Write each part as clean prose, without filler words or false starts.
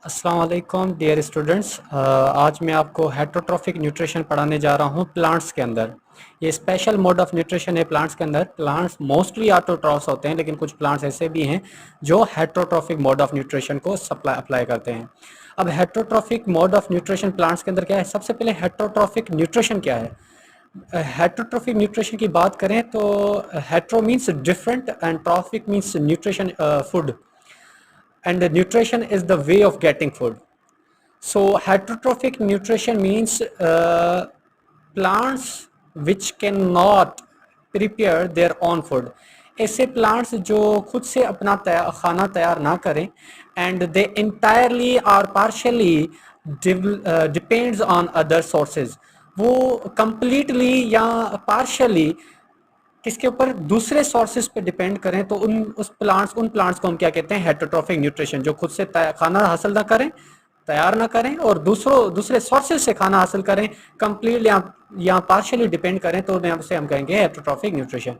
अस्सलाम वालेकुम dear students. आज मैं आपको हेटरोट्रॉफिक न्यूट्रिशन पढ़ाने जा रहा हूँ प्लांट्स के अंदर। ये स्पेशल मोड ऑफ न्यूट्रिशन है प्लांट्स के अंदर। प्लांट्स मोस्टली ऑटोट्रॉफ्स होते हैं, लेकिन कुछ प्लांट्स ऐसे भी हैं जो हेटरोट्रॉफिक मोड ऑफ न्यूट्रिशन को अप्लाई करते हैं। अब heterotrophic mode of nutrition plants के अंदर क्या है? सबसे पहले हेटरोट्रॉफिक न्यूट्रिशन क्या है? हेटरोट्रॉफिक न्यूट्रिशन की बात करें तो hetero means different and trophic means nutrition, food, and the nutrition is the way of getting food. So heterotrophic nutrition means plants which cannot prepare their own food. ऐसे plants जो खुद से अपना खाना तैयार ना करें एंड दे इंटायरली और partially depends on other sources. वो कंप्लीटली या पार्शली किसके ऊपर? दूसरे सोर्सेज पे डिपेंड करें तो उन प्लांट्स को हम क्या कहते हैं? Heterotrophic nutrition. जो खुद से खाना हासिल ना करें, तैयार ना करें, और दूसरे सोर्सेज से खाना हासिल करें, कंप्लीट या पार्शियली डिपेंड करें, तो उसे हम कहेंगे हेटरोट्रॉफिक न्यूट्रिशन।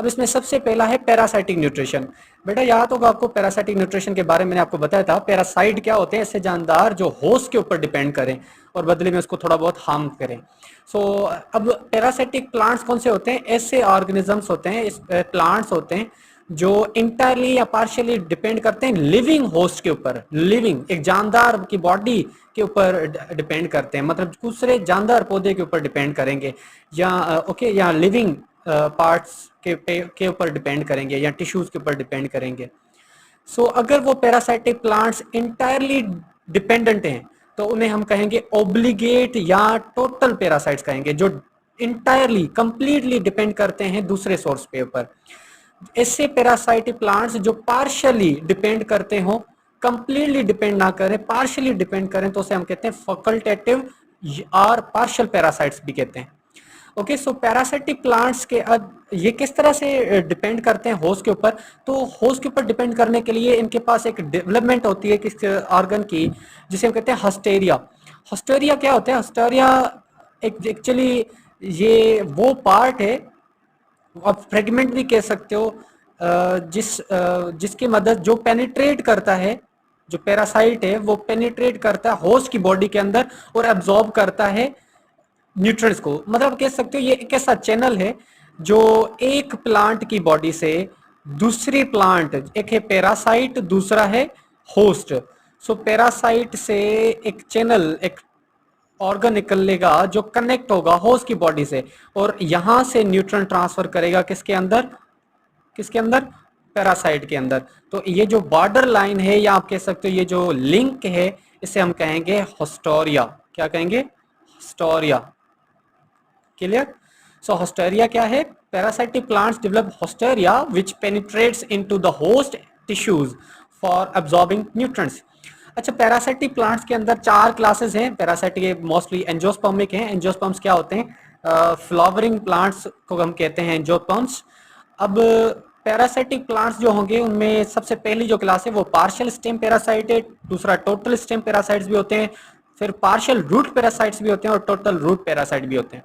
अब इसमें सबसे पहला है पैरासाइटिक न्यूट्रिशन। बेटा याद होगा आपको, पैरासाइटिक न्यूट्रिशन के बारे में मैंने आपको बताया था। पैरासाइट क्या होते हैं? ऐसे जानदार जो होस्ट के ऊपर डिपेंड करें और बदले में उसको थोड़ा बहुत हार्म करें। अब पैरासाइटिक प्लांट्स कौन से होते हैं? ऐसे ऑर्गेनिजम्स होते हैं, प्लांट्स होते हैं जो इंटायरली या पार्शियली डिपेंड करते हैं लिविंग होस्ट के ऊपर। लिविंग एक जानदार की बॉडी के ऊपर डिपेंड करते हैं, मतलब दूसरे जानदार पौधे के ऊपर डिपेंड करेंगे, या लिविंग पार्ट्स के ऊपर डिपेंड करेंगे, या टिश्यूज के ऊपर डिपेंड करेंगे। अगर वो पैरासाइटिक प्लांट्स इंटायरली डिपेंडेंट हैं तो उन्हें हम कहेंगे ओब्लिगेट या टोटल पैरासाइट्स कहेंगे, जो इंटायरली कंप्लीटली डिपेंड करते हैं दूसरे सोर्स पे ऊपर। ऐसे पैरासाइटिक प्लांट्स जो पार्शियली डिपेंड करते हो, कंप्लीटली डिपेंड ना करें, पार्शियली डिपेंड करें, तो उसे हम कहते हैं फैकल्टेटिव और पार्शियल पैरासाइट्स भी कहते हैं। ओके, सो पैरासाइटिक प्लांट्स के ये किस तरह से डिपेंड करते हैं होस्ट के ऊपर? तो होस्ट के ऊपर डिपेंड करने के लिए इनके पास एक डेवलपमेंट होती है किस ऑर्गन की, जिसे हम कहते हैं हस्टेरिया। हस्टेरिया क्या होता है? हस्टेरिया एक्चुअली ये वो पार्ट है, आप फ्रेगमेंट भी कह सकते हो, जिसकी मदद जो पेनिट्रेट करता है, जो पैरासाइट है वो पेनिट्रेट करता है होस्ट की बॉडी के अंदर और एब्जॉर्ब करता है न्यूट्रिएंट्स को। मतलब कह सकते हो ये एक ऐसा चैनल है जो एक प्लांट की बॉडी से दूसरी प्लांट, एक है पैरासाइट, दूसरा है होस्ट। पैरासाइट से एक चैनल, एक ऑर्गन निकलेगा जो कनेक्ट होगा होस्ट की बॉडी से, और यहां से न्यूट्रिएंट ट्रांसफर करेगा किसके अंदर? किसके अंदर? पैरासाइट के अंदर। तो ये जो बॉर्डर लाइन है, या आप कह सकते हो ये जो लिंक है, इसे हम कहेंगे हस्टोरिया। क्या कहेंगे? हस्टोरिया। क्लियर? हस्टेरिया क्या है? Parasitic plants develop haustoria which penetrates into the host tissues for absorbing nutrients. अच्छा, पैरासाइटिक प्लांट्स के अंदर 4 क्लासेस हैं। पैरासाइटिक मोस्टली एंजियोस्पर्मिक हैं। एंजियोस्पर्म्स क्या होते हैं? फ्लावरिंग प्लांट्स को हम कहते हैं एंजियोस्पर्म्स। अब पैरासाइटिक प्लांट्स जो होंगे उनमें सबसे पहली जो क्लास है वो पार्शियल स्टेम पैरासाइट है, दूसरा टोटल स्टेम पैरासाइट्स भी होते हैं, फिर पार्शियल रूट पैरासाइट्स भी होते हैं, और टोटल रूट पैरासाइट भी होते हैं।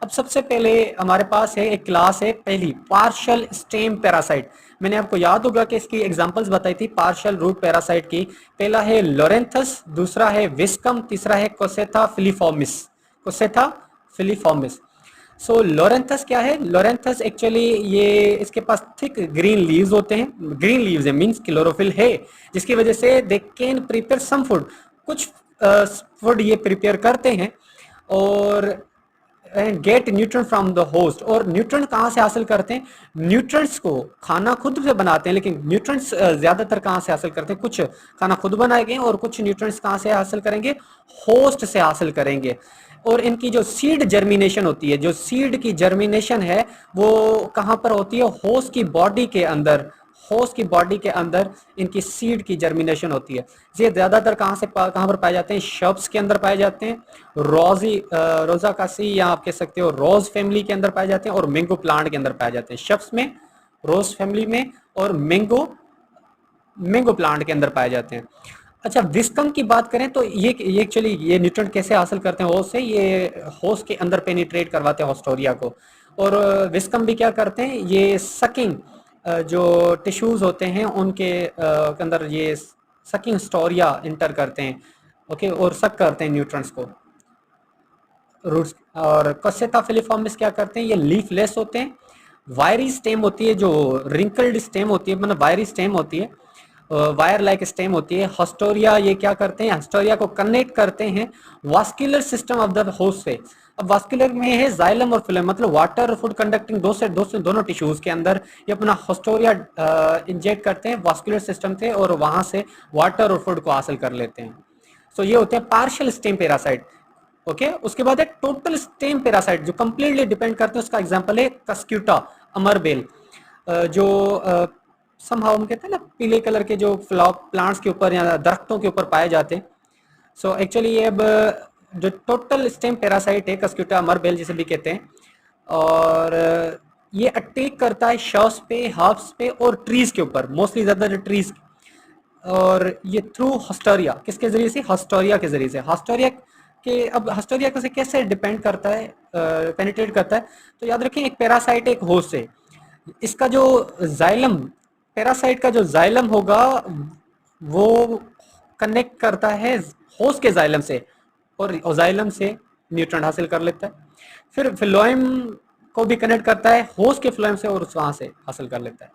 अब सबसे पहले हमारे पास है एक क्लास है पहली, पार्शियल स्टेम पैरासाइट। मैंने आपको याद होगा कि इसकी एग्जांपल्स बताई थी पार्शियल रूट पैरासाइट की। पहला है लोरेंथस, दूसरा है विस्कम, तीसरा है कोसेथा फिलीफॉर्मिस। कोसेथा फिलीफॉर्मिस। लोरेंथस क्या है? लोरेंथस एक्चुअली ये इसके पास थिक ग्रीन लीव्स होते हैं। ग्रीन लीव्स है मींस क्लोरोफिल है, जिसकी वजह से they can prepare some food. कुछ फूड ये प्रिपेयर करते हैं और get nutrient from the host. और न्यूट्रिएंट कहाँ से हासिल करते हैं? न्यूट्रिएंट्स को खाना खुद से बनाते हैं, लेकिन न्यूट्रिएंट्स ज्यादातर कहाँ से हासिल करते हैं? कुछ खाना खुद बनाएंगे और कुछ न्यूट्रिएंट्स कहाँ से हासिल करेंगे? होस्ट से हासिल करेंगे। और इनकी जो सीड जर्मिनेशन होती है, जो सीड की जर्मिनेशन है वो कहाँ पर होती है? होस्ट की बॉडी के अंदर। होस्ट की बॉडी के अंदर इनकी सीड की जर्मिनेशन होती है। ये ज्यादातर कहाँ पर पाए जाते हैं? शब्स के अंदर पाए जाते हैं, रोजाकासी, या आप कह सकते हो रोज फैमिली के अंदर पाए जाते हैं, और मैंगो प्लांट के अंदर पाए जाते हैं। शब्स में, रोज फैमिली में, और मैंगो प्लांट के अंदर पाए जाते हैं। अच्छा, विस्कम की बात करें तो ये एक्चुअली ये न्यूट्रिएंट कैसे हासिल करते हैं होस्ट से? ये होस्ट के अंदर पेनिट्रेट करवाते हैं हस्टोरिया को। और विस्कम भी क्या करते हैं? ये सकिंग जो टिश्यूज होते हैं उनके अंदर ये सकिंग स्टोरिया इंटर करते हैं, ओके, और सक करते हैं न्यूट्रॉन्स को रूट्स। और कस्यता फिलीफॉर्मिस क्या करते हैं, ये लीफलेस होते हैं, वायरी स्टेम होती है, जो रिंकल्ड स्टेम होती है, मतलब वायरी स्टेम होती है, वायर लाइक स्टेम होती है। हस्टोरिया ये क्या करते हैं, हस्टोरिया को कनेक्ट करते हैं vascular system of the host से। अब वास्कुलर में है जाइलम और फिलम, मतलब वाटर और फूड कंडक्टिंग दोनों टिश्यूज के अंदर ये अपना हस्टोरिया इंजेक्ट करते हैं वास्कुलर सिस्टम से, और वहां से वाटर और फूड को हासिल कर लेते हैं। सो ये होते हैं पार्शियल स्टेम पैरासाइट, ओके। उसके बाद है टोटल स्टेम पैरासाइट जो कंप्लीटली डिपेंड करते हैं, उसका एग्जांपल है कस्क्यूटा अमरबेल, जो समहाउ हम कहते हैं ना पीले कलर के जो प्लांट्स के ऊपर या दरख्तों के ऊपर पाए जाते हैं। सो एक्चुअली ये अब जो टोटल स्टेम पैरासाइट है कस्क्यूटा अमरबेल जिसे भी कहते हैं, और ये अटैक करता है शर्स पे, हर्ब्स पे और ट्रीज के ऊपर, मोस्टली ज्यादा ट्रीज। और ये थ्रू हस्टोरिया, किसके जरिए से, हस्टोरिया के जरिए से। हस्टोरिया के, अब हस्टोरिया को से कैसे डिपेंड करता है, पेनिट्रेट करता है, तो याद रखें एक पैरासाइट एक होस्ट है, इसका जो जाइलम, पैरासाइट का जो जाइलम होगा वो कनेक्ट करता है होस्ट के जाइलम से, और जाइलम से न्यूट्रॉन हासिल कर लेता है, फिर फ्लोएम को भी कनेक्ट करता है होस्ट के फ्लोएम से, और वहां से हासिल कर लेता है,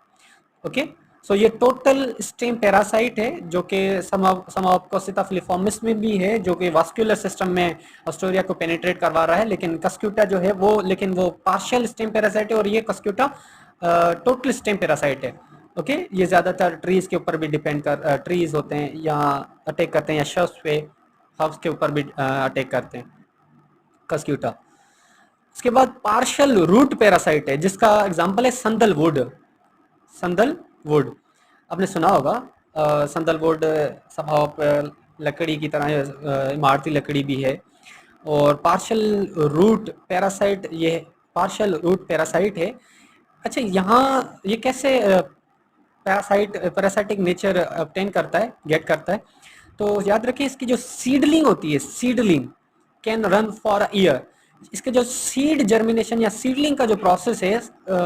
ओके। सो ये टोटल स्टेम पैरासाइट है जो कि कस्क्यूटा फिलीफॉर्मिस में भी है, जो कि वास्कुलर सिस्टम में हस्टोरिया को पेनिट्रेट करवा रहा है, लेकिन कस्क्यूटा जो है वो पार्शियल स्टेम पैरासाइट है, और ये कस्क्यूटा टोटल स्टेम पैरासाइट है, ओके। ये ज्यादातर ट्रीज के ऊपर भी डिपेंड कर, ट्रीज होते हैं या अटैक करते हैं, या शर्स पे, हर्ब्स के ऊपर भी अटैक करते हैं कस्क्यूटा। उसके बाद पार्शियल रूट पैरासाइट है जिसका एग्जांपल है संदलवुड। संदलवुड आपने सुना होगा, संदलवुड स्वभाव लकड़ी की तरह इमारती लकड़ी भी है, और पार्शियल रूट पैरासाइट, ये पार्शियल रूट पैरासाइट है। अच्छा, यहाँ ये कैसे पैरासाइटिक नेचर ऑब्टेन करता है, गेट करता है, तो याद रखिए इसकी जो सीडलिंग होती है, seedling can run for a year. इसके जो सीड जर्मिनेशन या सीडलिंग का जो प्रोसेस है,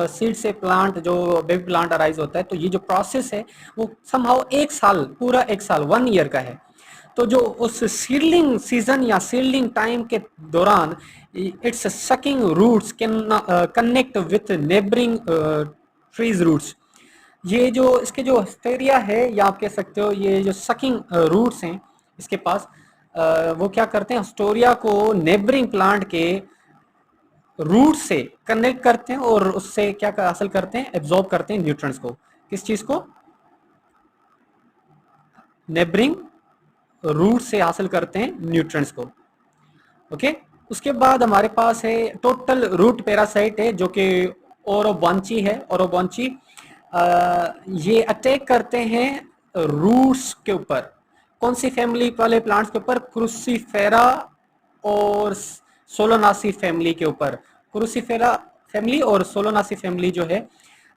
सीड से प्लांट, जो बेबी प्लांट अराइज होता है, तो ये जो प्रोसेस है वो समहाउ एक साल, पूरा एक साल, 1 ईयर का है। तो जो उस सीडलिंग सीजन या सीडलिंग टाइम के दौरान its sucking roots can connect with neighbouring trees roots. ये जो इसके जो हिस्टेरिया है, या आप कह सकते हो ये जो सकिंग रूट्स हैं इसके पास, वो क्या करते हैं, हिस्टोरिया को नेबरिंग प्लांट के रूट से कनेक्ट करते हैं, और उससे क्या हासिल करते हैं, एब्जॉर्ब करते हैं न्यूट्रिएंट्स को। किस चीज को, नेबरिंग रूट से हासिल करते हैं न्यूट्रिएंट्स को, ओके। उसके बाद हमारे पास है टोटल रूट पैरासाइट है, जो कि ओरोबॉन्ची है। ओरोबॉन्ची ये अटैक करते हैं रूट्स के ऊपर, कौन सी फैमिली वाले प्लांट्स के ऊपर, क्रूसीफेरा और सोलोनासी फैमिली के ऊपर। क्रूसीफेरा फैमिली और सोलोनासी फैमिली जो है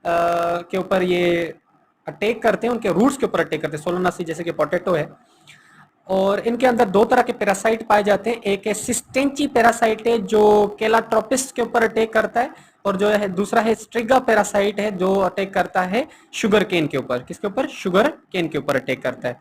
के ऊपर ये अटैक करते हैं, उनके रूट्स के ऊपर अटैक करते हैं। सोलोनासी जैसे कि पोटैटो है, और इनके अंदर दो तरह के पैरासाइट पाए जाते हैं। एक है सिस्टेंची पैरासाइट है जो केलाट्रोपिस के ऊपर अटैक करता है, और जो है दूसरा है स्ट्रिगा पैरासाइट है जो अटैक करता है शुगर केन के ऊपर। किसके ऊपर, शुगर केन के ऊपर अटैक करता है।